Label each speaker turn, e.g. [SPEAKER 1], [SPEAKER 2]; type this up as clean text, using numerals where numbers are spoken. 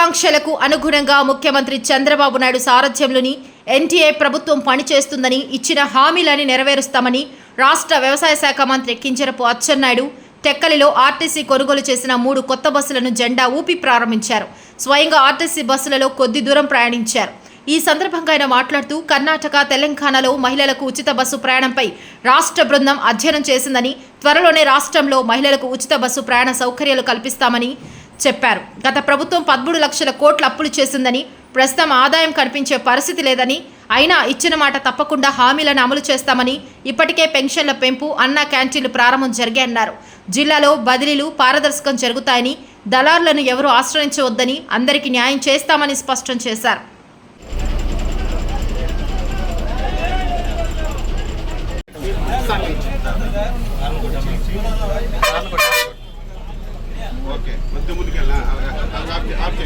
[SPEAKER 1] ఆకాంక్షలకు అనుగుణంగా ముఖ్యమంత్రి చంద్రబాబు నాయుడు సారథ్యంలోని ఎన్టీఏ ప్రభుత్వం పనిచేస్తుందని ఇచ్చిన హామీలని నెరవేరుస్తామని రాష్ట్ర వ్యవసాయ శాఖ మంత్రి కింజరపు అచ్చెన్నాయుడు టెక్కలిలో ఆర్టీసీ కొనుగోలు చేసిన 3 కొత్త బస్సులను జెండా ఊపి ప్రారంభించారు. స్వయంగా ఆర్టీసీ బస్సులలో కొద్ది దూరం ప్రయాణించారు. ఈ సందర్భంగా ఆయన మాట్లాడుతూ కర్ణాటక, తెలంగాణలో మహిళలకు ఉచిత బస్సు ప్రయాణంపై రాష్ట్ర బృందం అధ్యయనం చేసిందని, త్వరలోనే రాష్ట్రంలో మహిళలకు ఉచిత బస్సు ప్రయాణ సౌకర్యాలు కల్పిస్తామని చెప్పారు. గత ప్రభుత్వం 13 లక్షల కోట్ల అప్పులు చేసిందని, ప్రస్తుతం ఆదాయం కనిపించే పరిస్థితి లేదని, అయినా ఇచ్చిన మాట తప్పకుండా హామీలను అమలు చేస్తామని, ఇప్పటికే పెన్షన్ల పెంపు, అన్నా క్యాంటీన్లు ప్రారంభం జరిగాయన్నారు. జిల్లాలో బదిలీలు పారదర్శకం జరుగుతాయని, దళారులను ఎవరూ ఆశ్రయించవద్దని, అందరికీ న్యాయం చేస్తామని స్పష్టం చేశారు.
[SPEAKER 2] ఓకే కొద్ది ముందుకెళ్ళా ఆప్